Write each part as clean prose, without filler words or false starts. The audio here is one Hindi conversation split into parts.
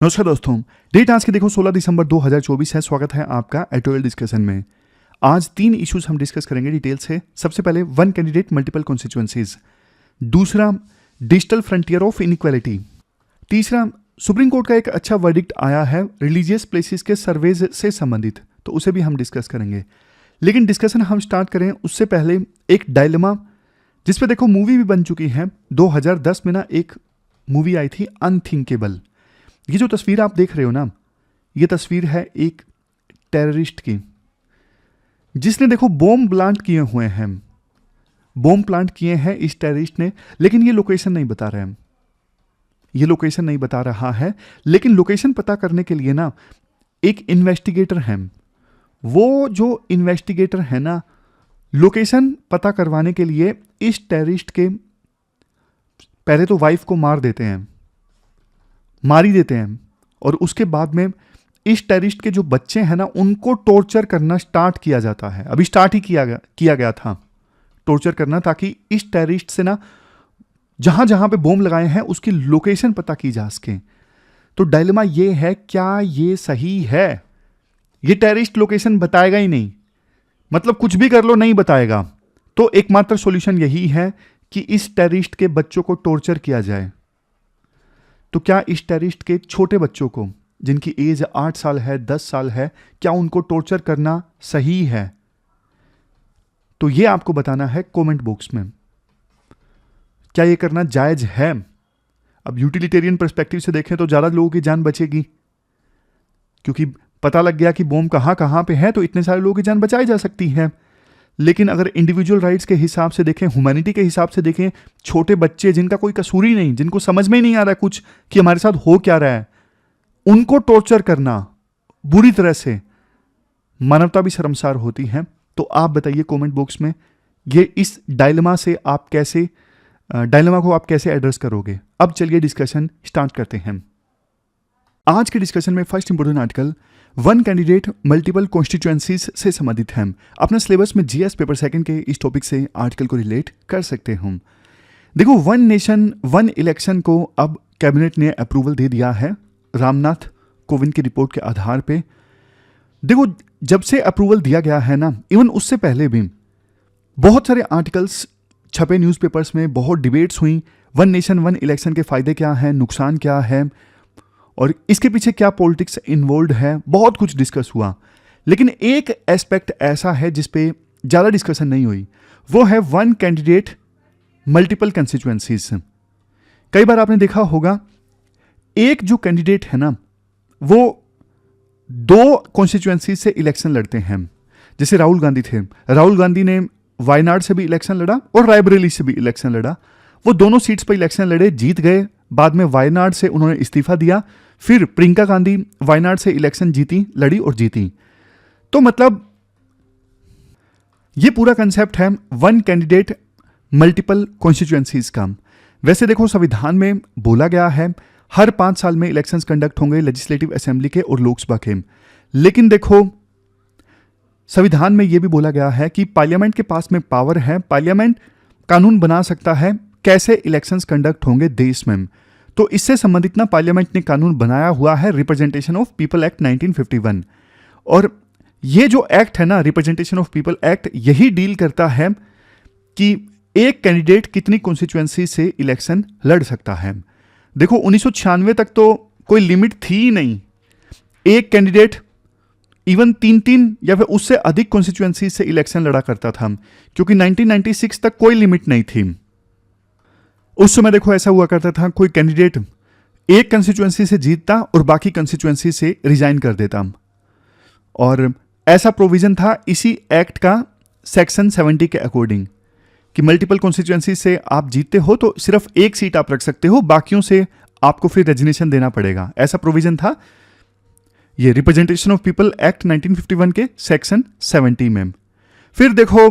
नमस्कार दोस्तों, डेट आज के देखो 16 दिसंबर 2024 है। स्वागत है आपका एटोएल डिस्कशन में। आज 3 इश्यूज हम डिस्कस करेंगे डिटेल से। सबसे पहले वन कैंडिडेट मल्टीपल कॉन्स्टिट्यूएंसीज, दूसरा डिजिटल फ्रंटियर ऑफ इनइक्वालिटी, तीसरा सुप्रीम कोर्ट का एक अच्छा वर्डिक्ट आया है रिलीजियस प्लेसेस के सर्वेज से संबंधित, तो उसे भी हम डिस्कस करेंगे। लेकिन डिस्कशन हम स्टार्ट करें उससे पहले एक डायलेमा जिसपे देखो मूवी भी बन चुकी है। 2010 में ना एक मूवी आई थी अनथिंकेबल। ये जो तस्वीर आप देख रहे हो ना, ये तस्वीर है एक टेररिस्ट की जिसने देखो बॉम्ब प्लांट किए हुए हैं। बॉम्ब प्लांट किए हैं इस टेररिस्ट ने, लेकिन ये लोकेशन नहीं बता रहे हैं। ये लोकेशन नहीं बता रहा है, लेकिन लोकेशन पता करने के लिए ना एक इन्वेस्टिगेटर है। वो जो इन्वेस्टिगेटर है ना, लोकेशन पता करवाने के लिए इस टेररिस्ट के पहले तो वाइफ को मार ही देते हैं और उसके बाद में इस टेररिस्ट के जो बच्चे हैं ना उनको टॉर्चर करना स्टार्ट किया जाता है। अभी स्टार्ट ही किया गया था टॉर्चर करना, ताकि इस टेररिस्ट से ना जहां जहां पे बॉम्ब लगाए हैं उसकी लोकेशन पता की जा सके। तो डायलेमा ये है, क्या ये सही है? ये टेररिस्ट लोकेशन बताएगा ही नहीं, मतलब कुछ भी कर लो नहीं बताएगा। तो एकमात्र सॉल्यूशन यही है कि इस टेररिस्ट के बच्चों को टॉर्चर किया जाए। तो क्या इस टेररिस्ट के छोटे बच्चों को, जिनकी एज 8 साल है, 10 साल है, क्या उनको टॉर्चर करना सही है? तो ये आपको बताना है कमेंट बॉक्स में। क्या ये करना जायज है? अब यूटिलिटेरियन पर्सपेक्टिव से देखें तो ज्यादा लोगों की जान बचेगी, क्योंकि पता लग गया कि बॉम्ब कहां कहां पे है, तो इतने सारे लोगों की जान बचाई जा सकती है। लेकिन अगर इंडिविजुअल राइट्स के हिसाब से देखें, ह्यूमैनिटी के हिसाब से देखें, छोटे बच्चे जिनका कोई कसूर ही नहीं, जिनको समझ में ही नहीं आ रहा कुछ कि हमारे साथ हो क्या रहा है, उनको टॉर्चर करना बुरी तरह से, मानवता भी शर्मसार होती है। तो आप बताइए कमेंट बॉक्स में, ये इस डायलेमा को आप कैसे एड्रेस करोगे? अब चलिए डिस्कशन स्टार्ट करते हैं। आज के डिस्कशन में first important article one candidate multiple constituencies से संबंधित है। अपने सिलेबस में जीएस पेपर सेकंड के इस टॉपिक से आर्टिकल को रिलेट कर सकते हैं। देखो, वन नेशन वन इलेक्शन को अब कैबिनेट ने अप्रूवल दे दिया है रामनाथ कोविंद की रिपोर्ट के आधार पे। देखो, जब से अप्रूवल दिया गया है ना, इवन उससे पहले भी बहुत सारे आर्टिकल्स छपे न्यूज़पेपर्स में, बहुत डिबेट्स हुई। वन नेशन वन इलेक्शन के फायदे क्या हैं, नुकसान क्या है और इसके पीछे क्या पॉलिटिक्स इन्वॉल्व है, बहुत कुछ डिस्कस हुआ। लेकिन एक एस्पेक्ट ऐसा है जिस पे ज़्यादा डिस्कशन नहीं हुई, वो है वन कैंडिडेट मल्टीपल कंस्टिट्यूएंसीज। कई बार आपने देखा होगा एक जो कैंडिडेट है ना, वो 2 कॉन्स्टिट्यूएंसीज से इलेक्शन लड़ते हैं। जैसे राहुल गांधी थे, राहुल गांधी ने वायनाड से भी इलेक्शन लड़ा और रायबरेली से भी इलेक्शन लड़ा। वो दोनों सीट्स पर इलेक्शन लड़े, जीत गए। बाद में वायनाड से उन्होंने इस्तीफा दिया। फिर प्रियंका गांधी वायनाड से इलेक्शन जीती, लड़ी और जीती। तो मतलब ये पूरा कंसेप्ट है वन कैंडिडेट मल्टीपल कॉन्स्टिट्यूएंसीज का। वैसे देखो, संविधान में बोला गया है हर 5 साल में इलेक्शंस कंडक्ट होंगे लेजिस्लेटिव असेंबली के और लोकसभा के। लेकिन देखो, संविधान में यह भी बोला गया है कि पार्लियामेंट के पास में पावर है, पार्लियामेंट कानून बना सकता है कैसे इलेक्शंस कंडक्ट होंगे देश में। तो इससे संबंधित ना पार्लियामेंट ने कानून बनाया हुआ है रिप्रेजेंटेशन ऑफ पीपल एक्ट 1951। और ये जो एक्ट है ना, रिप्रेजेंटेशन ऑफ पीपल एक्ट, यही डील करता है कि एक कैंडिडेट कितनी कॉन्स्टिट्यूएंसी से इलेक्शन लड़ सकता है। देखो, 1996 तक तो कोई लिमिट थी ही नहीं। एक कैंडिडेट इवन 3 या फिर उससे अधिक कॉन्स्टिट्यूएंसी से इलेक्शन लड़ा करता था, क्योंकि 1996 तक कोई लिमिट नहीं थी। उस समय देखो ऐसा हुआ करता था, कोई कैंडिडेट एक कंस्टिट्यूएंसी से जीतता और बाकी कंस्टिट्यूएंसी से रिजाइन कर देता। और ऐसा प्रोविजन था इसी एक्ट का सेक्शन 70 के अकॉर्डिंग कि मल्टीपल कॉन्स्टिट्यूएंसी से आप जीतते हो तो सिर्फ एक सीट आप रख सकते हो, बाकियों से आपको फिर रेजिग्नेशन देना पड़ेगा। ऐसा प्रोविजन था ये रिप्रेजेंटेशन ऑफ पीपल एक्ट 1951 के सेक्शन 70 में। फिर देखो,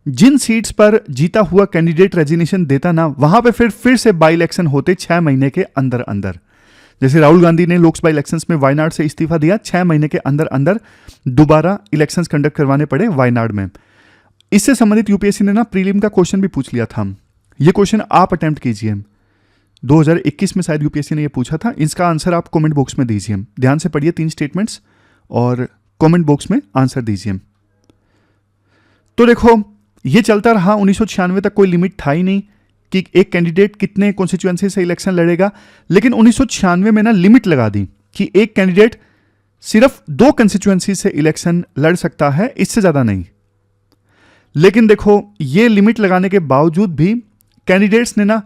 जिन सीट्स पर जीता हुआ कैंडिडेट रेजिग्नेशन देता ना, वहां पे फिर से बाई इलेक्शन होते 6 महीने के अंदर अंदर। जैसे राहुल गांधी ने लोकसभा इलेक्शंस में वायनाड से इस्तीफा दिया, 6 महीने के अंदर अंदर दोबारा इलेक्शंस कंडक्ट करवाने पड़े वायनाड में। इससे संबंधित यूपीएससी ने ना प्रीलिम का क्वेश्चन भी पूछ लिया था। ये क्वेश्चन आप अटेम्प्ट कीजिए। 2021 में शायद यूपीएससी ने ये पूछा था। इसका आंसर आप कमेंट बॉक्स में दीजिए। ध्यान से पढ़िए 3 स्टेटमेंट्स और कमेंट बॉक्स में आंसर दीजिए। तो देखो ये चलता रहा 1996 तक, कोई लिमिट था ही नहीं कि एक कैंडिडेट कितने कॉन्स्टिट्यूएंसी से इलेक्शन लड़ेगा। लेकिन 1996 में ना लिमिट लगा दी कि एक कैंडिडेट सिर्फ 2 कंस्टिट्यूएंसी से इलेक्शन लड़ सकता है, इससे ज्यादा नहीं। लेकिन देखो ये लिमिट लगाने के बावजूद भी कैंडिडेट्स ने ना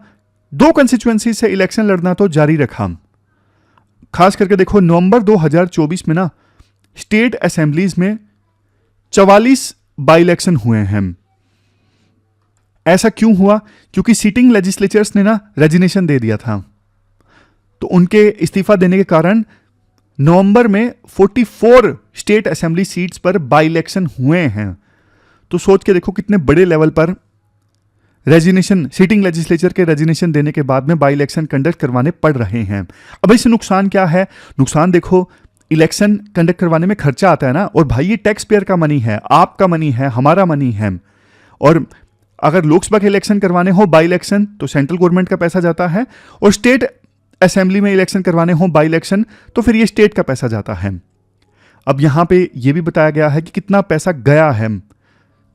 2 कंस्टिट्यूएंसी से इलेक्शन लड़ना तो जारी रखा। खास करके देखो नवंबर 2024 में ना स्टेट असेंबलीज में 44 बाई इलेक्शन हुए हैं। ऐसा क्यों हुआ? क्योंकि सीटिंग लेजिस्लेचर्स ने ना रेजिग्नेशन दे दिया था, तो उनके इस्तीफा देने के कारण नवंबर में 44 स्टेट असेंबली सीट्स पर बाई इलेक्शन हुए हैं। तो सोच के देखो कितने बड़े लेवल पर रेजिग्नेशन, सीटिंग लेजिस्लेचर के रेजिग्नेशन देने के बाद में बाई इलेक्शन कंडक्ट करवाने पड़ रहे हैं। अब इससे नुकसान क्या है? नुकसान देखो, इलेक्शन कंडक्ट करवाने में खर्चा आता है ना, और भाई ये टैक्स पेयर का मनी है, आपका मनी है, हमारा मनी है। और अगर लोकसभा के इलेक्शन करवाने हो बाई इलेक्शन तो सेंट्रल गवर्नमेंट का पैसा जाता है, और स्टेट असेंबली में इलेक्शन करवाने हो बाई इलेक्शन तो फिर ये स्टेट का पैसा जाता है। अब यहां पे ये भी बताया गया है कि कितना पैसा गया है।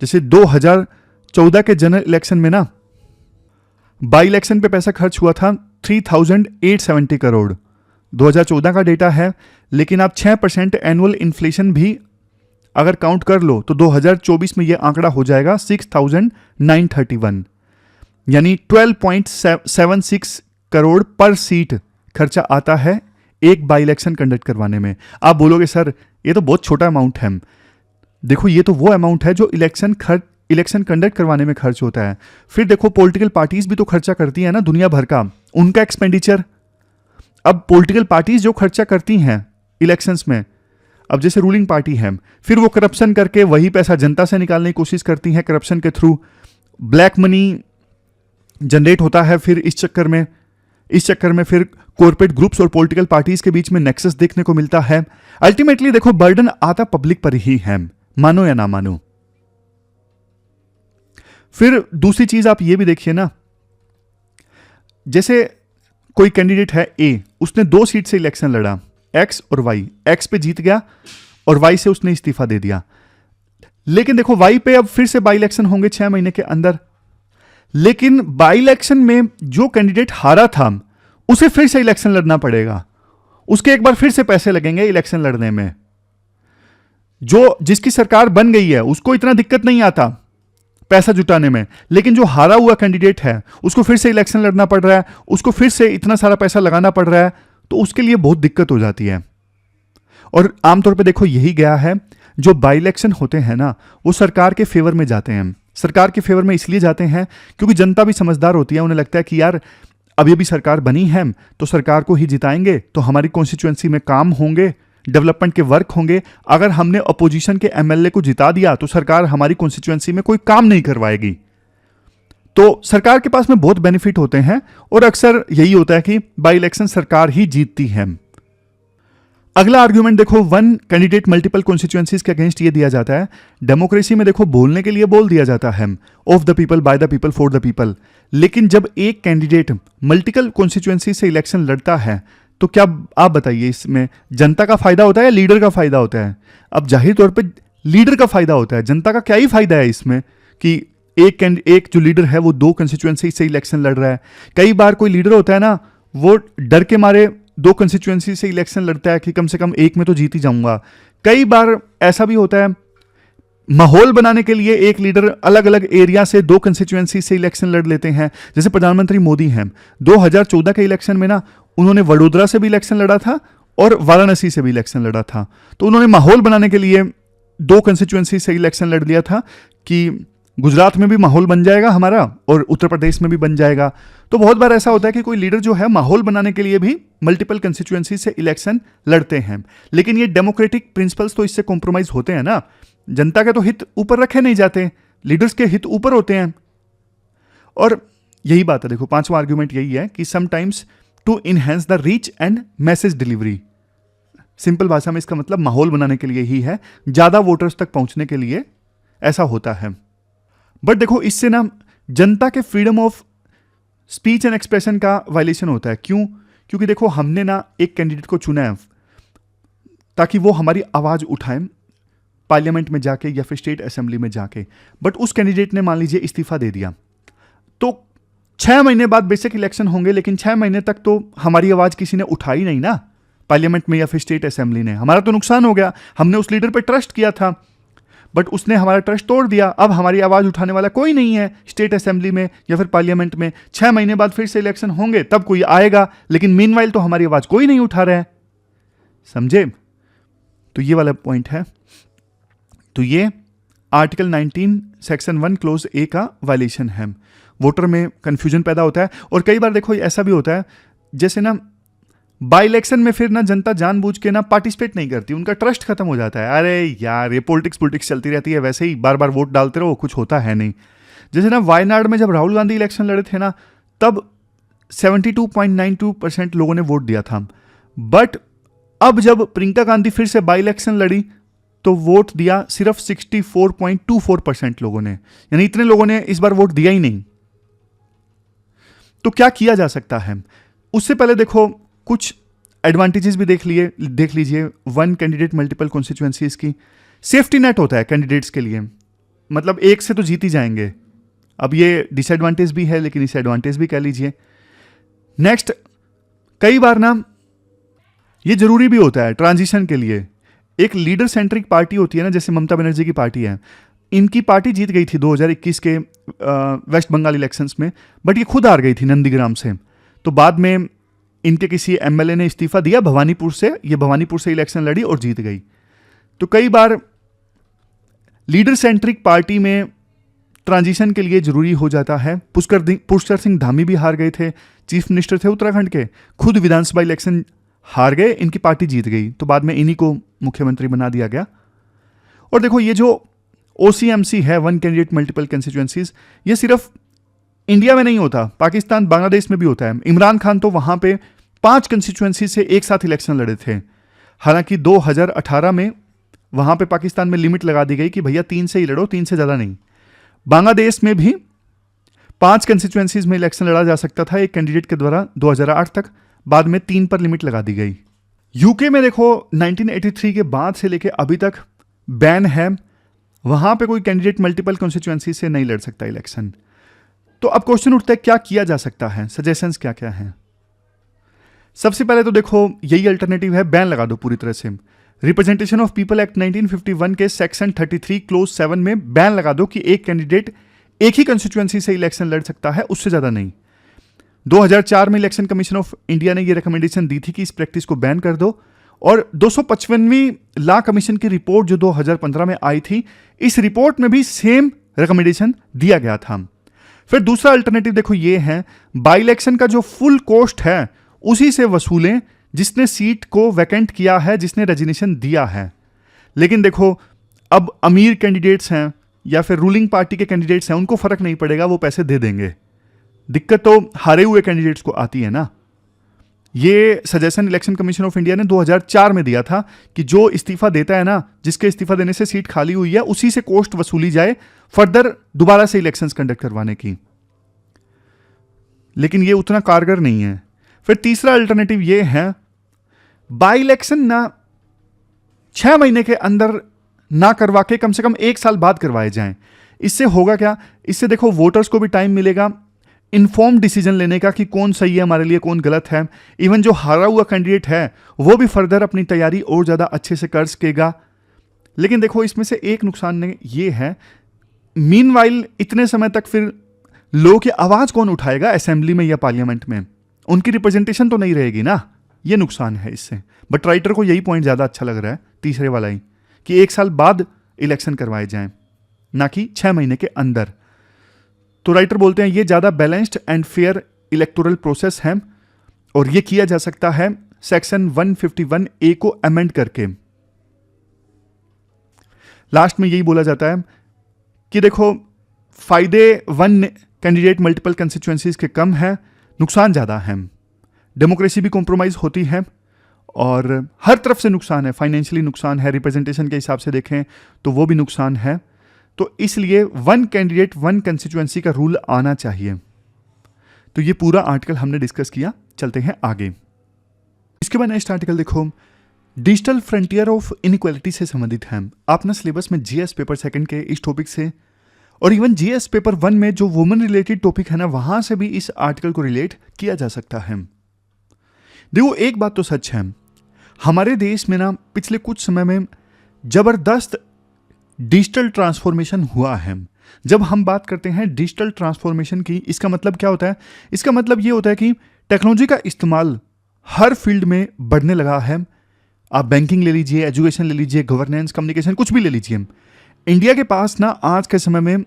जैसे 2014 के जनरल इलेक्शन में ना बाई इलेक्शन पे पैसा खर्च हुआ था 3870 करोड़, 2014 का डेटा है। लेकिन आप 6% एनुअल इन्फ्लेशन भी अगर काउंट कर लो तो 2024 में यह आंकड़ा हो जाएगा 6931, यानी 12.76 करोड़ पर सीट खर्चा आता है एक बाई इलेक्शन कंडक्ट करवाने में। आप बोलोगे सर ये तो बहुत छोटा अमाउंट है। देखो ये तो वो अमाउंट है जो इलेक्शन कंडक्ट करवाने में खर्च होता है। फिर देखो पॉलिटिकल पार्टीज भी तो खर्चा करती है ना दुनिया भर का, उनका एक्सपेंडिचर। अब पॉलिटिकल पार्टीज जो खर्चा करती हैं इलेक्शंस में, अब जैसे रूलिंग पार्टी है, फिर वो करप्शन करके वही पैसा जनता से निकालने की कोशिश करती है, करप्शन के थ्रू ब्लैक मनी जनरेट होता है। फिर इस चक्कर में फिर कॉर्पोरेट ग्रुप्स और पॉलिटिकल पार्टीज के बीच में नेक्सस देखने को मिलता है। अल्टीमेटली देखो बर्डन आता पब्लिक पर ही है, मानो या ना मानो। फिर दूसरी चीज आप ये भी देखिए ना, जैसे कोई कैंडिडेट है ए, उसने 2 सीट से इलेक्शन लड़ा, एक्स और वाई। एक्स पे जीत गया और वाई से उसने इस्तीफा दे दिया। लेकिन देखो वाई पे अब फिर से बाई इलेक्शन होंगे 6 महीने के अंदर। लेकिन बाई इलेक्शन में जो कैंडिडेट हारा था उसे फिर से इलेक्शन लड़ना पड़ेगा, उसके एक बार फिर से पैसे लगेंगे इलेक्शन लड़ने में। जिसकी सरकार बन गई है उसको इतना दिक्कत नहीं आता पैसा जुटाने में, लेकिन जो हारा हुआ कैंडिडेट है उसको फिर से इलेक्शन लड़ना पड़ रहा है, उसको फिर से इतना सारा पैसा लगाना पड़ रहा है, तो उसके लिए बहुत दिक्कत हो जाती है। और आमतौर पे देखो यही गया है, जो बाई इलेक्शन होते हैं ना वो सरकार के फेवर में जाते हैं। सरकार के फेवर में इसलिए जाते हैं क्योंकि जनता भी समझदार होती है, उन्हें लगता है कि यार अब ये भी सरकार बनी है तो सरकार को ही जिताएंगे तो हमारी कॉन्स्टिट्यूएंसी में काम होंगे, डेवलपमेंट के वर्क होंगे। अगर हमने अपोजिशन के एमएलए को जिता दिया तो सरकार हमारी कॉन्स्टिट्यूएंसी में कोई काम नहीं करवाएगी। तो सरकार के पास में बहुत बेनिफिट होते हैं और अक्सर यही होता है कि बाई इलेक्शन सरकार ही जीतती है। अगला आर्ग्यूमेंट देखो, 1 कैंडिडेट मल्टीपल कॉन्स्टिट्यूएंसीज के अगेंस्ट ये दिया जाता है। डेमोक्रेसी में देखो बोलने के लिए बोल दिया जाता है, of the people, by the people, for the people. लेकिन जब एक कैंडिडेट मल्टीपल कॉन्स्टिट्यूएंसी से इलेक्शन लड़ता है तो क्या आप बताइए इसमें जनता का फायदा होता है या लीडर का फायदा होता है? अब जाहिर तौर पे लीडर का फायदा होता है, जनता का क्या ही फायदा है इसमें कि एक जो लीडर है वो 2 कंस्टिट्यूएंसी से इलेक्शन लड़ रहा है। कई बार कोई लीडर होता है ना वो डर के मारे 2 कंस्टिट्यूएंसी से इलेक्शन लड़ता है कि कम से कम एक में तो जीत ही जाऊंगा। कई बार ऐसा भी होता है माहौल बनाने के लिए एक लीडर अलग अलग एरिया से 2 कंस्टिट्यूएंसी से इलेक्शन लड़ लेते हैं। जैसे प्रधानमंत्री मोदी हैं, 2014 के इलेक्शन में ना उन्होंने वडोदरा से भी इलेक्शन लड़ा था और वाराणसी से भी इलेक्शन लड़ा था। तो उन्होंने माहौल बनाने के लिए 2 कंस्टिट्यूएंसी से इलेक्शन लड़ लिया था कि गुजरात में भी माहौल बन जाएगा हमारा और उत्तर प्रदेश में भी बन जाएगा। तो बहुत बार ऐसा होता है कि कोई लीडर जो है माहौल बनाने के लिए भी मल्टीपल कंस्टिट्यूएंसी से इलेक्शन लड़ते हैं। लेकिन ये डेमोक्रेटिक प्रिंसिपल्स तो इससे कॉम्प्रोमाइज होते हैं ना, जनता के तो हित ऊपर रखे नहीं जाते, लीडर्स के हित ऊपर होते हैं। और यही बात है, देखो 5वां आर्ग्यूमेंट यही है कि sometimes to enhance the reach and message delivery. Simple भाषा में इसका मतलब माहौल बनाने के लिए ही है, ज्यादा वोटर्स तक पहुंचने के लिए ऐसा होता है। बट देखो इससे ना जनता के freedom of speech and expression का वायलेशन होता है। क्यों? क्योंकि देखो हमने ना एक कैंडिडेट को चुना है ताकि वो हमारी आवाज़ उठाए पार्लियामेंट में जाके या फिर स्टेट असेंबली में जाके, बट उस कैंडिडेट ने मान लीजिए इस्तीफा दे दिया, तो 6 महीने बाद बेसिक इलेक्शन होंगे, लेकिन 6 महीने तक तो हमारी आवाज़ किसी ने उठाई नहीं ना पार्लियामेंट में या फिर स्टेट असेंबली ने। हमारा तो नुकसान हो गया, हमने उस लीडर पर ट्रस्ट किया था बट उसने हमारा ट्रस्ट तोड़ दिया। अब हमारी आवाज़ उठाने वाला कोई नहीं है स्टेट असेंबली में या फिर पार्लियामेंट में। 6 महीने बाद फिर से इलेक्शन होंगे तब कोई आएगा, लेकिन मीनवाइल तो हमारी आवाज़ कोई नहीं उठा रहा है। समझे? तो ये वाला पॉइंट है। तो ये आर्टिकल 19 सेक्शन 1 क्लोज ए का वायलेशन है। वोटर में कंफ्यूजन पैदा होता है। और कई बार देखो ऐसा भी होता है, जैसे ना बाई इलेक्शन में फिर ना जनता जानबूझ के ना पार्टिसिपेट नहीं करती, उनका ट्रस्ट खत्म हो जाता है। अरे यार ये पॉलिटिक्स चलती रहती है, वैसे ही बार बार वोट डालते रहो, कुछ होता है नहीं। जैसे ना वायनाड में जब राहुल गांधी इलेक्शन लड़े थे ना, तब 72.92% लोगों ने वोट दिया था, बट अब जब प्रियंका गांधी फिर से बाई इलेक्शन लड़ी तो वोट दिया सिर्फ 64.24% लोगों ने, यानी इतने लोगों ने इस बार वोट दिया ही नहीं। तो क्या किया जा सकता है? उससे पहले देखो कुछ एडवांटेजेस भी देख लीजिए 1 कैंडिडेट मल्टीपल कॉन्स्टिट्यूएंसीज की। सेफ्टी नेट होता है कैंडिडेट्स के लिए, मतलब एक से तो जीत ही जाएंगे। अब ये डिसएडवांटेज भी है लेकिन इसे एडवांटेज भी कह लीजिए। नेक्स्ट, कई बार ना ये जरूरी भी होता है ट्रांजिशन के लिए। एक लीडर सेंट्रिक पार्टी होती है ना, जैसे ममता बनर्जी की पार्टी है, इनकी पार्टी जीत गई थी 2021 के वेस्ट बंगाल इलेक्शंस में, बट ये खुद हार गई थी नंदीग्राम से। तो बाद में इनके किसी एमएलए ने इस्तीफा दिया भवानीपुर से, ये भवानीपुर से इलेक्शन लड़ी और जीत गई। तो कई बार लीडर सेंट्रिक पार्टी में ट्रांजिशन के लिए जरूरी हो जाता है। पुष्कर सिंह धामी भी हार गए थे, चीफ मिनिस्टर थे उत्तराखंड के, खुद विधानसभा इलेक्शन हार गए, इनकी पार्टी जीत गई, तो बाद में इन्हीं को मुख्यमंत्री बना दिया गया। और देखो ये जो OCMC है, 1 कैंडिडेट मल्टीपल कंस्टिट्यूएंसीज, ये सिर्फ इंडिया में नहीं होता, पाकिस्तान बांग्लादेश में भी होता है। इमरान खान तो वहां पे 5 कंस्टिट्यूएंसी से एक साथ इलेक्शन लड़े थे। हालांकि 2018 में वहां पे पाकिस्तान में लिमिट लगा दी गई कि भैया 3 से ही लड़ो, 3 से ज्यादा नहीं। बांग्लादेश में भी 5 कंस्टिट्यूएंसीज में इलेक्शन लड़ा जा सकता था एक कैंडिडेट के द्वारा 2008 तक, बाद में 3 पर लिमिट लगा दी गई। यूके में देखो 1983 के बाद से लेके अभी तक बैन है, वहां पे कोई कैंडिडेट मल्टीपल कॉन्स्टिट्यूएंसी से नहीं लड़ सकता इलेक्शन। तो अब क्वेश्चन उठता है क्या किया जा सकता है, सजेशंस क्या क्या हैं। सबसे पहले तो देखो यही अल्टरनेटिव है, बैन लगा दो पूरी तरह से। रिप्रेजेंटेशन ऑफ पीपल एक्ट 1951 के सेक्शन 33 क्लोज 7 में बैन लगा दो कि एक कैंडिडेट एक ही कंस्टिट्यूएंसी से इलेक्शन लड़ सकता है, उससे ज्यादा नहीं। 2004 में इलेक्शन कमीशन ऑफ इंडिया ने यह रिकमेंडेशन दी थी कि इस प्रैक्टिस को बैन कर दो, और 255वीं लॉ कमीशन की रिपोर्ट जो 2015 में आई थी, इस रिपोर्ट में भी सेम रिकमेंडेशन दिया गया था। फिर दूसरा अल्टरनेटिव देखो ये है, बाई इलेक्शन का जो फुल कॉस्ट है उसी से वसूलें जिसने सीट को वैकेंट किया है, जिसने रेजिग्नेशन दिया है। लेकिन देखो अब अमीर कैंडिडेट्स हैं या फिर रूलिंग पार्टी के कैंडिडेट्स हैं, उनको फर्क नहीं पड़ेगा, वो पैसे दे देंगे। दिक्कत तो हारे हुए कैंडिडेट्स को आती है ना। ये suggestion election commission of India ने 2004 में दिया था कि जो इस्तीफा देता है ना, जिसके इस्तीफा देने से सीट खाली हुई है, उसी से कॉस्ट वसूली जाए फर्दर दोबारा से इलेक्शंस कंडक्ट करवाने की। लेकिन ये उतना कारगर नहीं है। फिर तीसरा अल्टरनेटिव ये है, बाई इलेक्शन ना 6 महीने के अंदर ना करवा के कम से कम 1 साल बाद करवाए जाएं। इससे होगा क्या, इससे देखो वोटर्स को भी टाइम मिलेगा इन्फॉर्म डिसीजन लेने का कि कौन सही है हमारे लिए, कौन गलत है। इवन जो हारा हुआ कैंडिडेट है वो भी फर्दर अपनी तैयारी और ज़्यादा अच्छे से कर सकेगा। लेकिन देखो इसमें से एक नुकसान ये है, मीनवाइल इतने समय तक फिर लोगों की आवाज़ कौन उठाएगा असेंबली में या पार्लियामेंट में, उनकी रिप्रेजेंटेशन तो नहीं रहेगी ना, ये नुकसान है इससे। बट राइटर को यही पॉइंट ज़्यादा अच्छा लग रहा है, तीसरे वाला ही, कि 1 साल बाद इलेक्शन करवाए जाएं, ना कि 6 महीने के अंदर। तो राइटर बोलते हैं ये ज़्यादा balanced and fair electoral process है और ये किया जा सकता है सेक्शन 151A को अमेंड करके। लास्ट में यही बोला जाता है कि देखो फायदे 1 कैंडिडेट मल्टीपल कंस्टिट्यूएंसीज के कम है, नुकसान ज़्यादा है। डेमोक्रेसी भी कॉम्प्रोमाइज़ होती है और हर तरफ से नुकसान है, फाइनेंशियली नुकसान है, रिप्रेजेंटेशन के हिसाब से देखें तो वो भी नुकसान है। तो इसलिए 1 कैंडिडेट 1 कंस्टिट्यूएंसी का रूल आना चाहिए तो ये पूरा आर्टिकल हमने डिस्कस किया। चलते हैं आगे। इसके बाद नेक्स्ट आर्टिकल देखो, डिजिटल फ्रंटियर ऑफ इनइक्वालिटी से संबंधित है। आप ना सिलेबस में जीएस पेपर सेकंड के इस टॉपिक से और इवन जीएस पेपर 1 में जो वुमेन रिलेटेड टॉपिक है ना, वहां से भी इस आर्टिकल को रिलेट किया जा सकता है। देखो एक बात तो सच है, हमारे देश में ना पिछले कुछ समय में जबरदस्त डिजिटल ट्रांसफॉर्मेशन हुआ है। जब हम बात करते हैं डिजिटल ट्रांसफॉर्मेशन की, इसका मतलब क्या होता है? इसका मतलब ये होता है कि टेक्नोलॉजी का इस्तेमाल हर फील्ड में बढ़ने लगा है। आप बैंकिंग ले लीजिए, एजुकेशन ले लीजिए, गवर्नेंस, कम्युनिकेशन, कुछ भी ले लीजिए। इंडिया के पास ना आज के समय में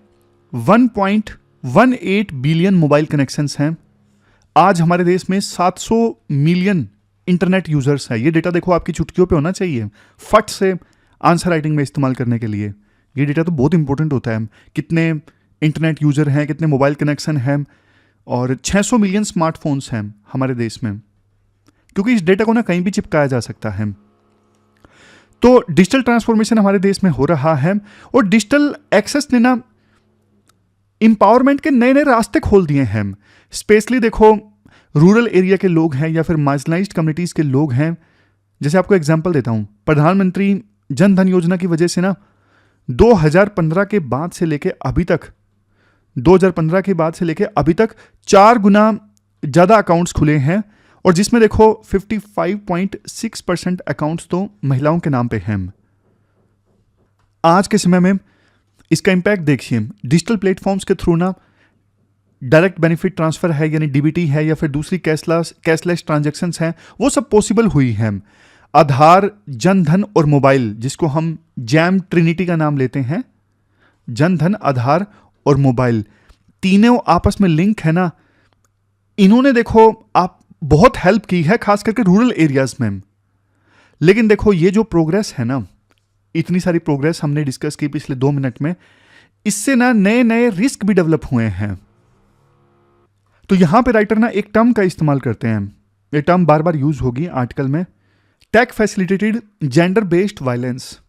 1.18 बिलियन मोबाइल कनेक्शंस हैं। आज हमारे देश में 700 मिलियन इंटरनेट यूजर्स है। ये डेटा देखो आपकी चुटकियों पे होना चाहिए, फट से आंसर राइटिंग में इस्तेमाल करने के लिए। ये डेटा तो बहुत इंपॉर्टेंट होता है, कितने इंटरनेट यूजर हैं, कितने मोबाइल कनेक्शन हैं, और 600 मिलियन स्मार्टफोन्स हैं हमारे देश में, क्योंकि इस डेटा को ना कहीं भी चिपकाया जा सकता है। तो डिजिटल ट्रांसफॉर्मेशन हमारे देश में हो रहा है और डिजिटल एक्सेस ने ना इंपावरमेंट के नए नए रास्ते खोल दिए हैं। स्पेशली देखो रूरल एरिया के लोग हैं या फिर मार्जिनलाइज्ड कम्युनिटीज के लोग हैं। जैसे आपको एग्जांपल देता हूं, प्रधानमंत्री जन धन योजना की वजह से ना 2015 के बाद से लेके अभी तक 2015 के बाद से लेके अभी तक 4 गुना ज़्यादा अकाउंट्स खुले हैं, और जिसमें देखो 55.6% अकाउंट्स तो महिलाओं के नाम पे हैं। आज के समय में इसका इम्पैक्ट देखिए, डिजिटल प्लेटफॉर्म्स के थ्रू ना डायरेक्ट बेनिफिट ट्रांसफर है, यानी डीबीटी है, या फिर दूसरी कैशलेस ट्रांजैक्शंस हैं, वो सब पॉसिबल हुई हैं। आधार, जनधन और मोबाइल, जिसको हम जैम ट्रिनिटी का नाम लेते हैं, जनधन, आधार और मोबाइल, तीनों आपस में लिंक है ना। इन्होंने देखो आप बहुत हेल्प की है, खास करके रूरल एरियाज में। लेकिन देखो ये जो प्रोग्रेस है ना, इतनी सारी प्रोग्रेस हमने डिस्कस की पिछले 2 मिनट में, इससे ना नए नए रिस्क भी डेवलप हुए हैं। तो यहां पे राइटर ना एक टर्म का इस्तेमाल करते हैं, ये टर्म बार बार यूज होगी आर्टिकल में, tech facilitated gender based violence,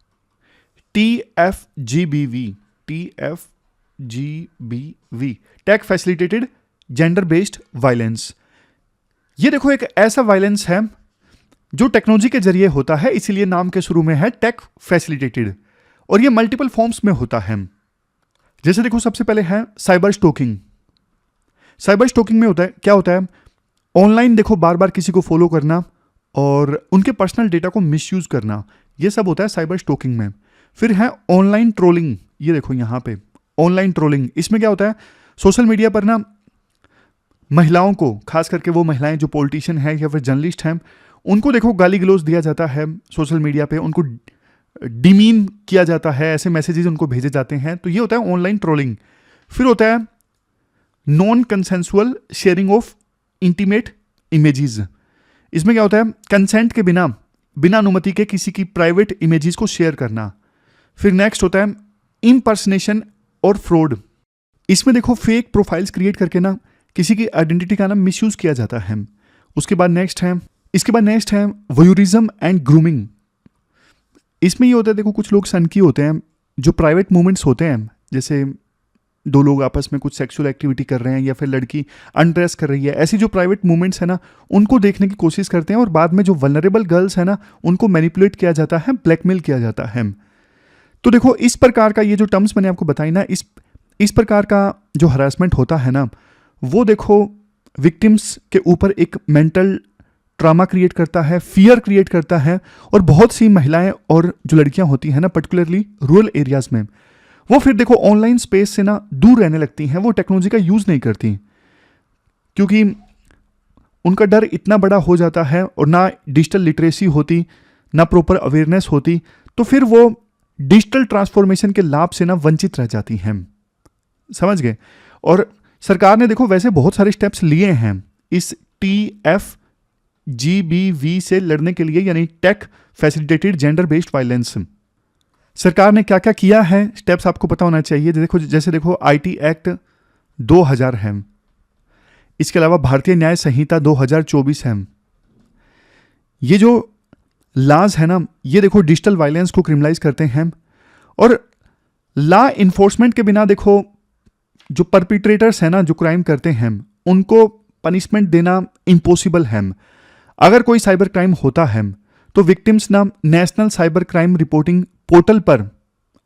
TFGBV, tech facilitated gender based violence. ये देखो एक ऐसा वायलेंस है जो टेक्नोलॉजी के जरिए होता है, इसीलिए नाम के शुरू में है टेक फैसिलिटेटेड, और ये मल्टीपल फॉर्म्स में होता है। जैसे देखो सबसे पहले है साइबर स्टोकिंग। साइबर स्टोकिंग में होता है, क्या होता है? ऑनलाइन देखो बार बार किसी को फॉलो करना और उनके पर्सनल डेटा को मिसयूज करना, ये सब होता है साइबर स्टोकिंग में। फिर है ऑनलाइन ट्रोलिंग। ये देखो यहाँ पे ऑनलाइन ट्रोलिंग, इसमें क्या होता है? सोशल मीडिया पर ना महिलाओं को, खास करके वो महिलाएं जो पॉलिटिशियन हैं या फिर जर्नलिस्ट हैं, उनको देखो गाली गलौज दिया जाता है सोशल मीडिया पे, उनको डिमीन किया जाता है, ऐसे मैसेजेस उनको भेजे जाते हैं। तो ये होता है ऑनलाइन ट्रोलिंग। फिर होता है non consensual sharing of intimate images. इसमें क्या होता है? कंसेंट के बिना अनुमति के किसी की प्राइवेट इमेजेस को शेयर करना। फिर नेक्स्ट होता है इम्पर्सनेशन और फ्रॉड। इसमें देखो फेक प्रोफाइल्स क्रिएट करके ना किसी की आइडेंटिटी का ना मिसयूज किया जाता है। इसके बाद नेक्स्ट है वोयूरिज्म एंड ग्रूमिंग। इसमें ये होता है, देखो कुछ लोग सनकी होते हैं, जो प्राइवेट मूवमेंट्स होते हैं, जैसे 2 लोग आपस में कुछ सेक्सुअल एक्टिविटी कर रहे हैं या फिर लड़की अनड्रेस कर रही है, ऐसी जो प्राइवेट मूवमेंट्स है ना, उनको देखने की कोशिश करते हैं, और बाद में जो वल्नरेबल गर्ल्स है ना, उनको मैनिपुलेट किया जाता है, ब्लैकमेल किया जाता है। तो देखो इस प्रकार का, ये जो टर्म्स मैंने आपको बताई ना, इस प्रकार का जो हरासमेंट होता है ना, वो देखो विक्टिम्स के ऊपर एक मेंटल ट्रामा क्रिएट करता है, फियर क्रिएट करता है, और बहुत सी महिलाएं और जो लड़कियां होती हैं ना, पर्टिकुलरली रूरल एरियाज में, वो फिर देखो ऑनलाइन स्पेस से ना दूर रहने लगती हैं। वो टेक्नोलॉजी का यूज नहीं करती, क्योंकि उनका डर इतना बड़ा हो जाता है, और ना डिजिटल लिटरेसी होती, ना प्रॉपर अवेयरनेस होती, तो फिर वो डिजिटल ट्रांसफॉर्मेशन के लाभ से ना वंचित रह जाती हैं। समझ गए? और सरकार ने देखो वैसे बहुत सारे स्टेप्स लिए हैं इस TFGBV से लड़ने के लिए, यानी tech facilitated gender based violence. सरकार ने क्या क्या किया है, स्टेप्स आपको पता होना चाहिए। जैसे देखो IT एक्ट 2000 है, इसके अलावा भारतीय न्याय संहिता 2024 है। ये जो लॉज है ना, ये देखो डिजिटल वायलेंस को क्रिमिनलाइज करते हैं, और लॉ इन्फोर्समेंट के बिना देखो जो परपिट्रेटर्स हैं ना, जो क्राइम करते हैं, उनको पनिशमेंट देना इम्पॉसिबल है। अगर कोई साइबर क्राइम होता है तो विक्टिम्स ना national cyber crime reporting portal पर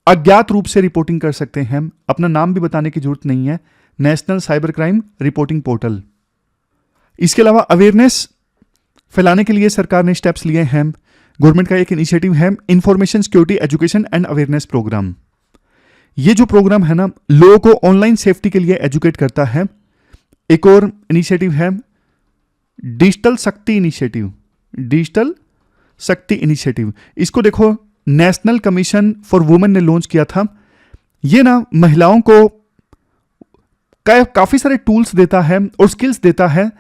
अज्ञात रूप से रिपोर्टिंग कर सकते हैं। अपना नाम भी बताने की जरूरत नहीं है, national cyber crime reporting portal. इसके अलावा अवेयरनेस फैलाने के लिए सरकार ने स्टेप्स लिए हैं। गवर्नमेंट का एक इनिशिएटिव है information security education and awareness programme. ये जो प्रोग्राम है ना, लोगों को ऑनलाइन सेफ्टी के लिए एजुकेट करता है। एक और इनिशिएटिव है डिजिटल शक्ति इनिशिएटिव। डिजिटल शक्ति इनिशिएटिव, इसको देखो नेशनल कमीशन फॉर वुमेन ने लॉन्च किया था। ये ना महिलाओं को काफी सारे टूल्स देता है और स्किल्स देता है,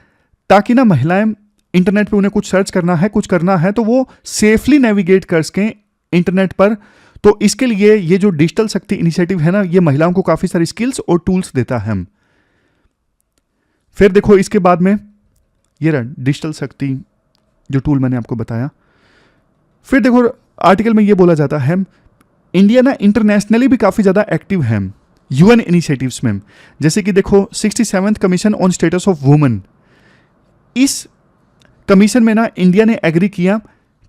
ताकि ना महिलाएं इंटरनेट पे उन्हें कुछ सर्च करना है, कुछ करना है, तो वो सेफली नेविगेट कर सकें इंटरनेट पर। तो इसके लिए ये जो डिजिटल शक्ति इनिशिएटिव है ना, ये महिलाओं को काफी सारी स्किल्स और टूल्स देता है। फिर देखो इसके बाद में ये रहा डिजिटल शक्ति जो टूल मैंने आपको बताया। फिर देखो आर्टिकल में ये बोला जाता है इंडिया ना इंटरनेशनली भी काफी ज्यादा एक्टिव है यूएन इनिशिएटिव्स में। जैसे कि देखो 67th commission on status of women, इस कमीशन में ना इंडिया ने एग्री किया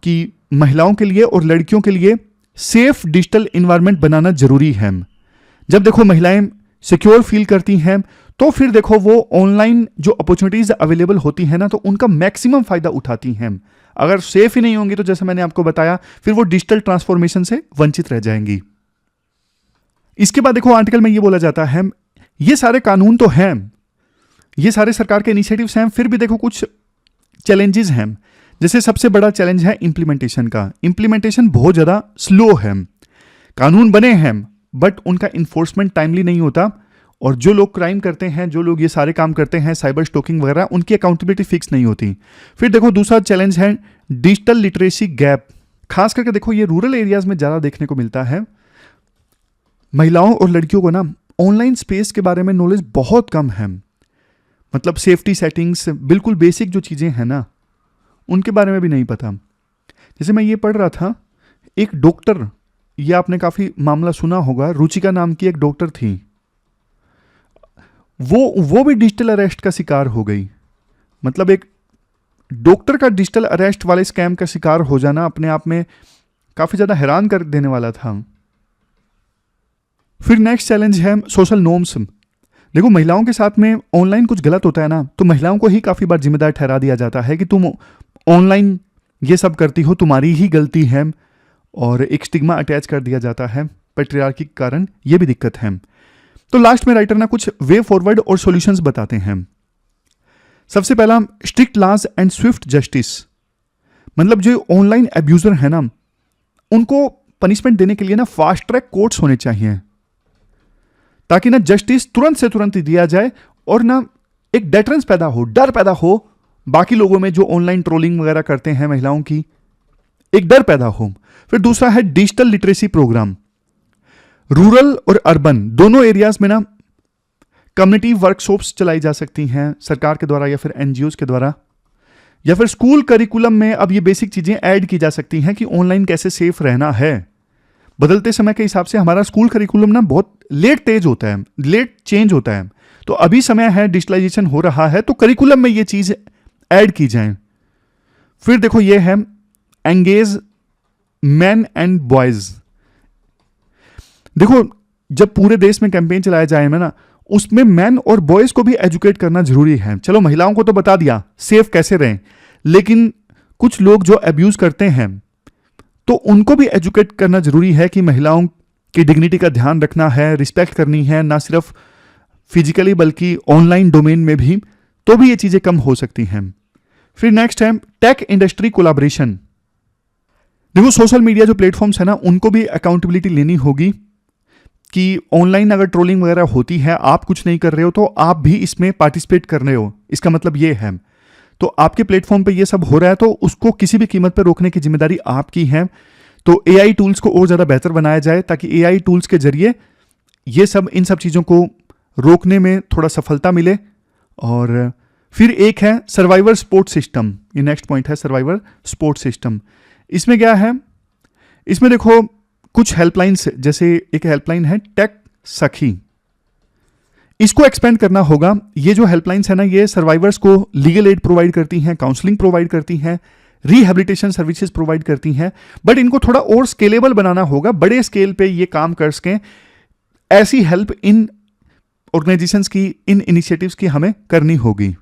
कि महिलाओं के लिए और लड़कियों के लिए सेफ डिजिटल इन्वायरमेंट बनाना जरूरी है। जब देखो महिलाएं सिक्योर फील करती हैं तो फिर देखो वो ऑनलाइन जो अपॉर्चुनिटीज अवेलेबल होती हैं ना, तो उनका मैक्सिमम फायदा उठाती हैं। अगर सेफ ही नहीं होंगी तो जैसे मैंने आपको बताया फिर वो डिजिटल ट्रांसफॉर्मेशन से वंचित रह जाएंगी। इसके बाद देखो आर्टिकल में ये बोला जाता है ये सारे कानून तो हैं, ये सारे सरकार के इनिशिएटिव्स हैं, फिर भी देखो कुछ चैलेंजेस हैं। जैसे सबसे बड़ा चैलेंज है इंप्लीमेंटेशन का। इंप्लीमेंटेशन बहुत ज़्यादा स्लो है। कानून बने हैं बट उनका इन्फोर्समेंट टाइमली नहीं होता, और जो लोग क्राइम करते हैं, जो लोग ये सारे काम करते हैं, साइबर स्टॉकिंग वगैरह, उनकी अकाउंटेबिलिटी फिक्स नहीं होती। फिर देखो दूसरा चैलेंज है डिजिटल लिटरेसी गैप। खास करके देखो ये रूरल एरियाज में ज़्यादा देखने को मिलता है। महिलाओं और लड़कियों को ना ऑनलाइन स्पेस के बारे में नॉलेज बहुत कम है। मतलब सेफ्टी सेटिंग्स, बिल्कुल बेसिक जो चीज़ें हैं ना, उनके बारे में भी नहीं पता। जैसे मैं ये पढ़ रहा था, एक डॉक्टर, ये आपने काफ़ी मामला सुना होगा, रुचिका नाम की एक डॉक्टर थी, वो भी डिजिटल अरेस्ट का शिकार हो गई। मतलब एक डॉक्टर का डिजिटल अरेस्ट वाले स्कैम का शिकार हो जाना अपने आप में काफ़ी ज़्यादा हैरान कर देने वाला था। फिर नेक्स्ट चैलेंज है सोशल नॉर्म्स। देखो महिलाओं के साथ में ऑनलाइन कुछ गलत होता है ना, तो महिलाओं को ही काफ़ी बार जिम्मेदार ठहरा दिया जाता है कि तुम ऑनलाइन ये सब करती हो, तुम्हारी ही गलती है, और एक स्टिग्मा अटैच कर दिया जाता है पैट्रियार्की के कारण। ये भी दिक्कत है। तो लास्ट में राइटर ना कुछ वे फॉरवर्ड और सॉल्यूशंस बताते हैं। सबसे पहला strict laws and swift justice. मतलब जो ऑनलाइन अब्यूजर है ना, उनको पनिशमेंट देने के लिए ना फास्ट ट्रैक कोर्ट्स होने चाहिए, ताकि ना जस्टिस तुरंत से तुरंत दिया जाए और ना एक डेटरेंस पैदा हो, डर पैदा हो बाकी लोगों में जो ऑनलाइन ट्रोलिंग वगैरह करते हैं महिलाओं की, एक डर पैदा हो। फिर दूसरा है डिजिटल लिटरेसी प्रोग्राम। रूरल और अर्बन दोनों एरियाज में ना कम्युनिटी वर्कशॉप्स चलाई जा सकती हैं सरकार के द्वारा या फिर एनजीओज के द्वारा, या फिर स्कूल करिकुलम में अब ये बेसिक चीजें ऐड की जा सकती हैं कि ऑनलाइन कैसे सेफ रहना है। बदलते समय के हिसाब से हमारा स्कूल करिकुलम ना बहुत लेट चेंज होता है, तो अभी समय है, डिजिटलाइजेशन हो रहा है, तो करिकुलम में ये चीज ऐड की जाए। फिर देखो ये है एंगेज मैन एंड बॉयज। देखो जब पूरे देश में कैंपेन चलाया जाए ना, उसमें मैन और बॉयज को भी एजुकेट करना जरूरी है। चलो महिलाओं को तो बता दिया सेफ कैसे रहें, लेकिन कुछ लोग जो अब्यूज करते हैं तो उनको भी एजुकेट करना जरूरी है कि महिलाओं की डिग्निटी का ध्यान रखना है, रिस्पेक्ट करनी है, ना सिर्फ फिजिकली बल्कि ऑनलाइन डोमेन में भी, तो भी ये चीजें कम हो सकती हैं। फिर नेक्स्ट है टेक इंडस्ट्री कोलैबोरेशन। देखो सोशल मीडिया जो प्लेटफॉर्म्स है ना, उनको भी अकाउंटेबिलिटी लेनी होगी कि ऑनलाइन अगर ट्रोलिंग वगैरह होती है, आप कुछ नहीं कर रहे हो तो आप भी इसमें पार्टिसिपेट कर रहे हो, इसका मतलब ये है। तो आपके प्लेटफॉर्म पे ये सब हो रहा है तो उसको किसी भी कीमत पर रोकने की जिम्मेदारी आपकी है। तो एआई टूल्स को और ज़्यादा बेहतर बनाया जाए, ताकि एआई टूल्स के जरिए ये सब इन सब चीज़ों को रोकने में थोड़ा सफलता मिले। और फिर एक है सर्वाइवर सपोर्ट सिस्टम। ये नेक्स्ट पॉइंट है सर्वाइवर सपोर्ट सिस्टम। इसमें क्या है, इसमें देखो कुछ हेल्पलाइंस, जैसे एक हेल्पलाइन है टेक सखी। इसको एक्सपेंड करना होगा। ये जो हेल्पलाइंस है ना, ये सर्वाइवर्स को लीगल एड प्रोवाइड करती हैं, काउंसलिंग प्रोवाइड करती हैं, रिहेबिलिटेशन सर्विसेज प्रोवाइड करती हैं, बट इनको थोड़ा और स्केलेबल बनाना होगा, बड़े स्केल पे ये काम कर सकें। ऐसी हेल्प इन ऑर्गेनाइजेशंस की, इन इनिशिएटिव्स की हमें करनी होगी।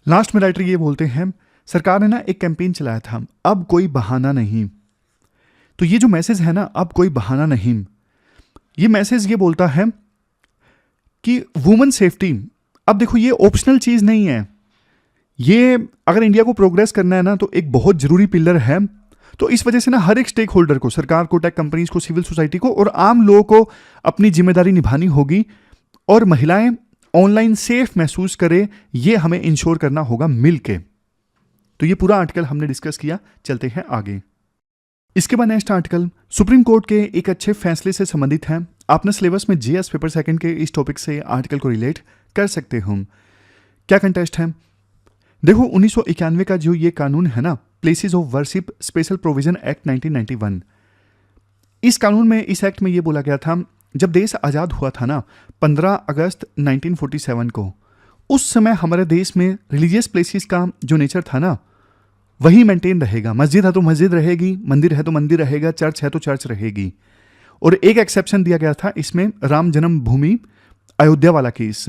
लास्ट में राइटर ये बोलते हैं, सरकार ने ना एक कैंपेन चलाया था, अब कोई बहाना नहीं। तो ये जो मैसेज है ना, अब कोई बहाना नहीं, ये मैसेज ये बोलता है कि वुमेन सेफ्टी, अब देखो ये ऑप्शनल चीज नहीं है, ये अगर इंडिया को प्रोग्रेस करना है ना तो एक बहुत जरूरी पिलर है। तो इस वजह से ना हर एक स्टेक होल्डर को, सरकार को, टेक कंपनीज को, सिविल सोसाइटी को और आम लोगों को अपनी जिम्मेदारी निभानी होगी और महिलाएं ऑनलाइन सेफ महसूस करें, ये हमें इंश्योर करना होगा मिलके। तो ये पूरा आर्टिकल हमने डिस्कस किया, चलते हैं आगे। इसके बाद नेक्स्ट आर्टिकल सुप्रीम कोर्ट के एक अच्छे फैसले से संबंधित है। आपने सिलेबस में जीएस पेपर सेकंड के इस टॉपिक से आर्टिकल को रिलेट कर सकते हो। क्या कंटेस्ट है? देखो 1991 का जो ये कानून है ना, places of worship special provision act 1991, इस कानून में, इस एक्ट में ये बोला गया था, जब देश आज़ाद हुआ था ना 15 अगस्त 1947 को, उस समय हमारे देश में रिलीजियस प्लेसेस का जो नेचर था ना वही मेंटेन रहेगा। मस्जिद है तो मस्जिद रहेगी, मंदिर है तो मंदिर रहेगा, चर्च है तो चर्च रहेगी। और एक एक्सेप्शन दिया गया था इसमें, राम जन्मभूमि अयोध्या वाला केस,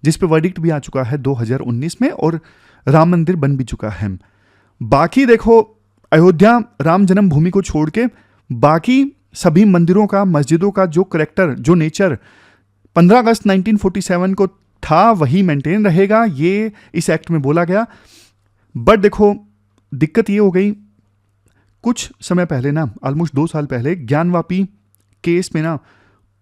जिस पे वर्डिक्ट भी आ चुका है 2019 में और राम मंदिर बन भी चुका है। बाकी देखो अयोध्या राम जन्मभूमि को छोड़ के बाकी सभी मंदिरों का, मस्जिदों का जो करेक्टर, जो नेचर 15 अगस्त 1947 को था वही मेंटेन रहेगा, ये इस एक्ट में बोला गया। बट देखो दिक्कत ये हो गई, कुछ समय पहले ना, ऑलमोस्ट 2 साल पहले, ज्ञानवापी केस में ना,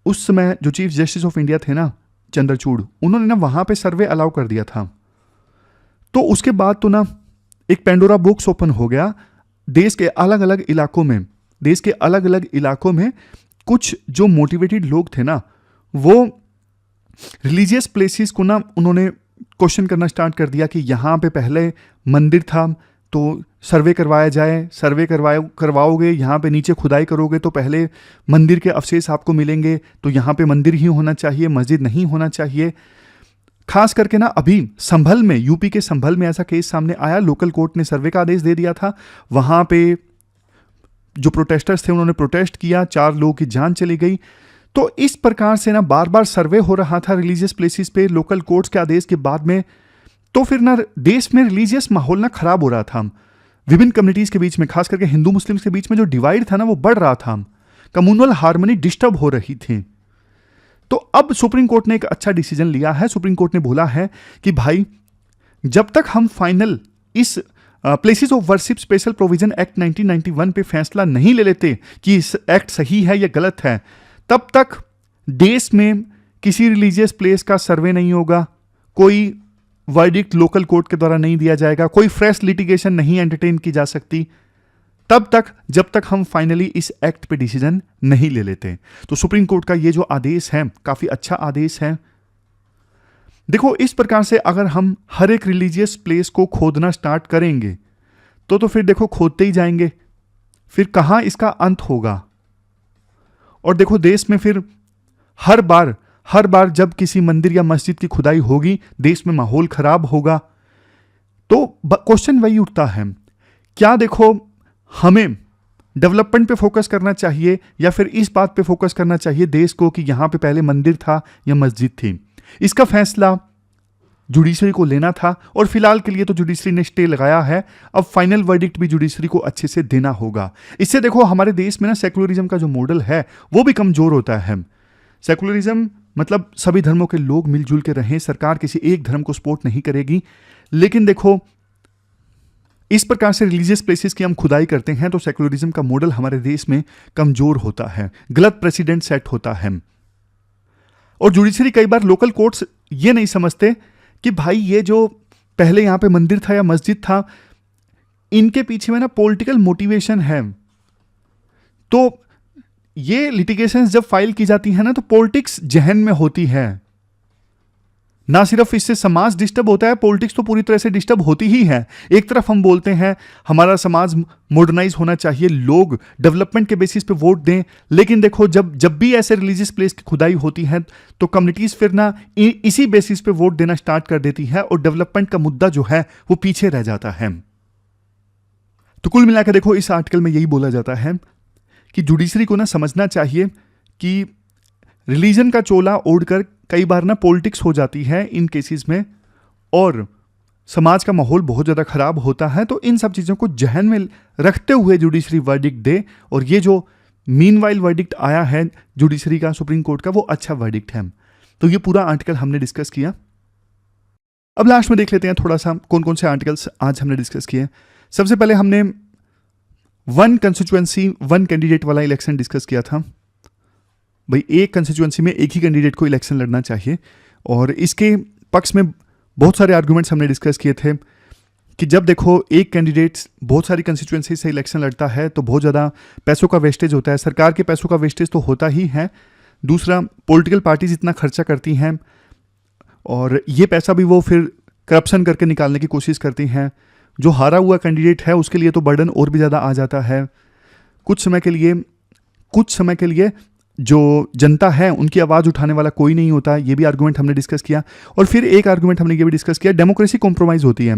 उस समय जो चीफ जस्टिस ऑफ इंडिया थे ना चंद्रचूड़, उन्होंने ना वहां पे सर्वे अलाउ कर दिया था। तो उसके बाद तो ना एक पेंडोरा बॉक्स ओपन हो गया। देश के अलग अलग इलाकों में कुछ जो मोटिवेटेड लोग थे ना, वो रिलीजियस प्लेसेस को ना उन्होंने क्वेश्चन करना स्टार्ट कर दिया कि यहाँ पे पहले मंदिर था तो सर्वे करवाया जाए, करवाओगे, यहाँ पे नीचे खुदाई करोगे तो पहले मंदिर के अवशेष आपको मिलेंगे, तो यहाँ पे मंदिर ही होना चाहिए, मस्जिद नहीं होना चाहिए। खास करके ना अभी संभल में, यूपी के संभल में ऐसा केस सामने आया, लोकल कोर्ट ने सर्वे का आदेश दे दिया था। वहाँ पे जो प्रोटेस्टर्स थे उन्होंने प्रोटेस्ट किया, 4 लोगों की जान चली गई। तो इस प्रकार से ना बार बार सर्वे हो रहा था रिलीजियस प्लेसेस पे लोकल कोर्ट्स के आदेश के बाद में। तो फिर ना देश में रिलीजियस माहौल ना खराब हो रहा था, विभिन्न कम्युनिटीज के बीच में, खास करके हिंदू मुस्लिम के बीच में जो डिवाइड था ना वो बढ़ रहा था, कम्युनल हार्मनी डिस्टर्ब हो रही थी। तो अब सुप्रीम कोर्ट ने एक अच्छा डिसीजन लिया है। सुप्रीम कोर्ट ने बोला है कि भाई जब तक हम फाइनल इस places of worship special provision act 1991 पे फैसला नहीं ले लेते कि इस एक्ट सही है या गलत है, तब तक देश में किसी रिलीजियस प्लेस का सर्वे नहीं होगा, कोई वर्डिक्ट लोकल कोर्ट के द्वारा नहीं दिया जाएगा, कोई फ्रेश लिटिगेशन नहीं एंटरटेन की जा सकती, तब तक जब तक हम फाइनली इस एक्ट पे डिसीजन नहीं ले लेते। तो सुप्रीम कोर्ट का ये जो आदेश है काफी अच्छा आदेश है। देखो इस प्रकार से अगर हम हर एक रिलीजियस प्लेस को खोदना स्टार्ट करेंगे तो फिर देखो खोदते ही जाएंगे, फिर कहां इसका अंत होगा। और देखो देश में फिर हर बार जब किसी मंदिर या मस्जिद की खुदाई होगी, देश में माहौल खराब होगा। तो क्वेश्चन वही उठता है, क्या देखो हमें डेवलपमेंट पे फोकस करना चाहिए या फिर इस बात पे फोकस करना चाहिए देश को कि यहां पे पहले मंदिर था या मस्जिद थी। इसका फैसला जुडिशरी को लेना था और फिलहाल के लिए तो जुडिशरी ने स्टे लगाया है। अब फाइनल वर्डिक्ट भी जुडिशरी को अच्छे से देना होगा। इससे देखो हमारे देश में ना सेकुलरिज्म का जो मॉडल है वो भी कमजोर होता है। सेकुलरिज्म मतलब सभी धर्मों के लोग मिलजुल के रहें, सरकार किसी एक धर्म को सपोर्ट नहीं करेगी। लेकिन देखो इस प्रकार से रिलीजियस प्लेसेस की हम खुदाई करते हैं तो सेकुलरिज्म का मॉडल हमारे देश में कमजोर होता है, गलत प्रेसिडेंट सेट होता है। और जुडिशरी कई बार लोकल कोर्ट्स ये नहीं समझते कि भाई ये जो पहले यहां पे मंदिर था या मस्जिद था, इनके पीछे में ना पॉलिटिकल मोटिवेशन है। तो ये लिटिगेशंस जब फाइल की जाती है ना तो पॉलिटिक्स जहन में होती है। ना सिर्फ इससे समाज डिस्टर्ब होता है, पॉलिटिक्स तो पूरी तरह से डिस्टर्ब होती ही है। एक तरफ हम बोलते हैं हमारा समाज मॉडर्नाइज होना चाहिए, लोग डेवलपमेंट के बेसिस पे वोट दें, लेकिन देखो जब भी ऐसे रिलीजियस प्लेस की खुदाई होती है तो कम्युनिटीज फिर ना इसी बेसिस पे वोट देना स्टार्ट कर देती है और डेवलपमेंट का मुद्दा जो है वो पीछे रह जाता है। तो कुल मिलाकर देखो इस आर्टिकल में यही बोला जाता है कि जुडिशरी को ना समझना चाहिए कि रिलीजन का चोला ओढ़कर कई बार ना पॉलिटिक्स हो जाती है इन केसेस में और समाज का माहौल बहुत ज़्यादा खराब होता है। तो इन सब चीज़ों को जहन में रखते हुए जुडिशरी वर्डिक्ट दे, और ये जो मीनवाइल वर्डिक्ट आया है जुडिशरी का सुप्रीम कोर्ट का वो अच्छा वर्डिक्ट है। तो ये पूरा आर्टिकल हमने डिस्कस किया। अब लास्ट में देख लेते हैं थोड़ा सा कौन कौन से आर्टिकल्स आज हमने डिस्कस किए। सबसे पहले हमने वन कंस्टिट्यूएंसी वन कैंडिडेट वाला इलेक्शन डिस्कस किया था। भाई एक कंस्टिट्यूएंसी में एक ही कैंडिडेट को इलेक्शन लड़ना चाहिए, और इसके पक्ष में बहुत सारे आर्गुमेंट्स हमने डिस्कस किए थे कि जब देखो एक कैंडिडेट बहुत सारी कंस्टिट्यूएंसी से इलेक्शन लड़ता है तो बहुत ज़्यादा पैसों का वेस्टेज होता है, सरकार के पैसों का वेस्टेज तो होता ही है। दूसरा, पॉलिटिकल पार्टीज इतना खर्चा करती हैं और ये पैसा भी वो फिर करप्शन करके निकालने की कोशिश करती हैं। जो हारा हुआ कैंडिडेट है उसके लिए तो बर्डन और भी ज़्यादा आ जाता है। कुछ समय के लिए जो जनता है उनकी आवाज़ उठाने वाला कोई नहीं होता, ये भी आर्गूमेंट हमने डिस्कस किया। और फिर एक आर्गूमेंट हमने ये भी डिस्कस किया, डेमोक्रेसी कॉम्प्रोमाइज़ होती है।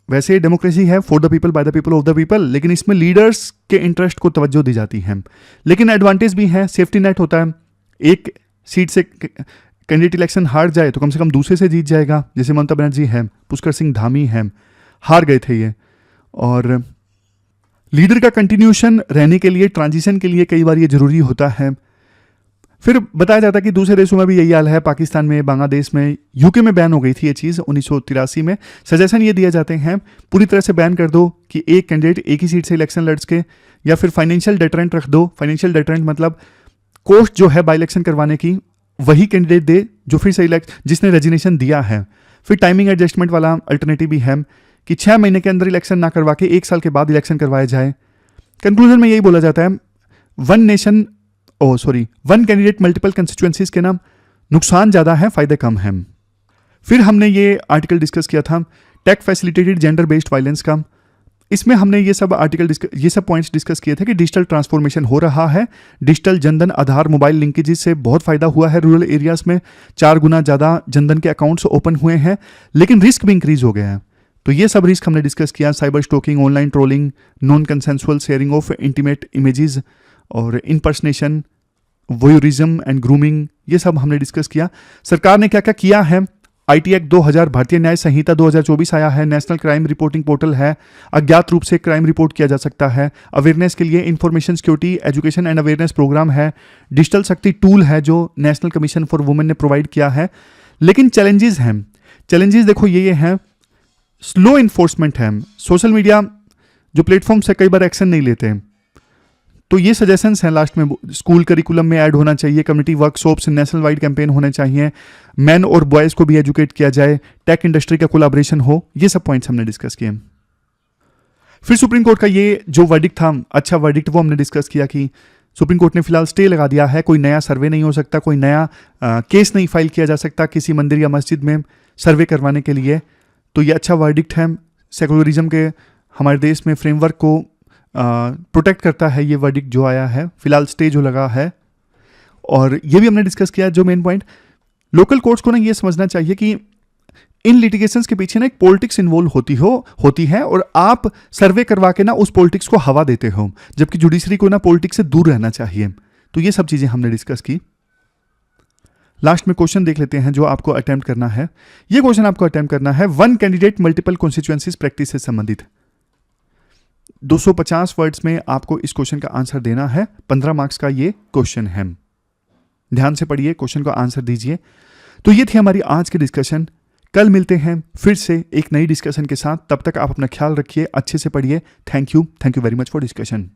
वैसे डेमोक्रेसी है for the people by the people of the people, लेकिन इसमें लीडर्स के इंटरेस्ट को तवज्जो दी जाती है। लेकिन एडवांटेज भी है, सेफ्टी नेट होता है। एक सीट से कैंडिडेट इलेक्शन हार जाए तो कम से कम दूसरे से जीत जाएगा, जैसे ममता बनर्जी है, पुष्कर सिंह धामी है, हार गए थे ये। और लीडर का कंटिन्यूशन रहने के लिए, ट्रांजिशन के लिए कई बार ये जरूरी होता है। फिर बताया जाता है कि दूसरे देशों में भी यही हाल है, पाकिस्तान में, बांग्लादेश में, यूके में बैन हो गई थी ये चीज़ 1983 में। सजेशन ये दिए जाते हैं पूरी तरह से बैन कर दो कि एक कैंडिडेट एक ही सीट से इलेक्शन लड़ सके, या फिर फाइनेंशियल डेटरेंट रख दो। फाइनेंशियल डेटरेंट मतलब कॉस्ट जो है बाई इलेक्शन करवाने की वही कैंडिडेट दे जो फिर से जिसने रेजिग्नेशन दिया है। फिर टाइमिंग एडजस्टमेंट वाला अल्टरनेटिव भी है कि 6 महीने के अंदर इलेक्शन ना करवा के 1 साल के बाद इलेक्शन करवाया जाए। कंक्लूजन में यही बोला जाता है वन कैंडिडेट मल्टीपल कंस्टिट्यूएंसीज के नाम नुकसान ज़्यादा है, फ़ायदे कम हैं। फिर हमने ये आर्टिकल डिस्कस किया था tech facilitated gender based violence का। इसमें हमने ये सब पॉइंट्स डिस्कस किए थे कि डिजिटल ट्रांसफॉर्मेशन हो रहा है, digital Jan Dhan Aadhaar mobile linkages से बहुत फ़ायदा हुआ है। रूरल एरियाज़ में 4 गुना ज़्यादा जनधन के अकाउंट्स ओपन हुए हैं, लेकिन रिस्क भी इंक्रीज हो गया है। तो ये सब रिस्क हमने डिस्कस किया, cyber stalking, online trolling, non consensual sharing of intimate images और इनपर्सनेशन, वोयूरिज्म एंड ग्रूमिंग, ये सब हमने डिस्कस किया। सरकार ने क्या क्या किया है, IT एक्ट 2000, भारतीय न्याय संहिता 2024 आया है, नेशनल क्राइम रिपोर्टिंग पोर्टल है, अज्ञात रूप से क्राइम रिपोर्ट किया जा सकता है, अवेयरनेस के लिए information security education and awareness programme है, डिजिटल शक्ति टूल है जो नेशनल कमीशन फॉर वुमेन ने प्रोवाइड किया है। लेकिन चैलेंजेस हैं, चैलेंजेस देखो ये हैं, स्लो इन्फोर्समेंट है, सोशल मीडिया जो प्लेटफॉर्म से कई बार एक्शन नहीं लेते हैं। तो ये सजेशंस हैं लास्ट में, स्कूल करिकुलम में ऐड होना चाहिए, community workshops, national wide campaign होने चाहिए, मैन और बॉयज़ को भी एजुकेट किया जाए, टेक इंडस्ट्री का कोलैबोरेशन हो। ये सब पॉइंट्स हमने डिस्कस किए। फिर सुप्रीम कोर्ट का ये जो वर्डिक्ट था, अच्छा वर्डिक्ट, वो हमने डिस्कस किया कि सुप्रीम कोर्ट ने फिलहाल स्टे लगा दिया है, कोई नया सर्वे नहीं हो सकता, कोई नया केस नहीं फाइल किया जा सकता किसी मंदिर या मस्जिद में सर्वे करवाने के लिए। तो ये अच्छा वर्डिक्ट है, सेकुलरिज्म के हमारे देश में फ्रेमवर्क को प्रोटेक्ट करता है ये वर्डिक्ट जो आया है, फिलहाल स्टे जो लगा है। और ये भी हमने डिस्कस किया जो मेन पॉइंट, लोकल कोर्ट्स को ना ये समझना चाहिए कि इन लिटिगेशंस के पीछे ना एक पॉलिटिक्स इन्वॉल्व होती है और आप सर्वे करवा के ना उस पॉलिटिक्स को हवा देते हो, जबकि जुडिशरी को ना पॉलिटिक्स से दूर रहना चाहिए। तो ये सब चीज़ें हमने डिस्कस की। लास्ट में क्वेश्चन देख लेते हैं जो आपको अटेम्प्ट करना है। ये क्वेश्चन आपको अटेम्प्ट करना है one candidate multiple constituencies practice से संबंधित। 250 वर्ड्स में आपको इस क्वेश्चन का आंसर देना है। 15 मार्क्स का ये क्वेश्चन है। ध्यान से पढ़िए, क्वेश्चन का आंसर दीजिए। तो ये थी हमारी आज की डिस्कशन। कल मिलते हैं फिर से एक नई डिस्कशन के साथ। तब तक आप अपना ख्याल रखिए, अच्छे से पढ़िए। Thank you very much for discussion.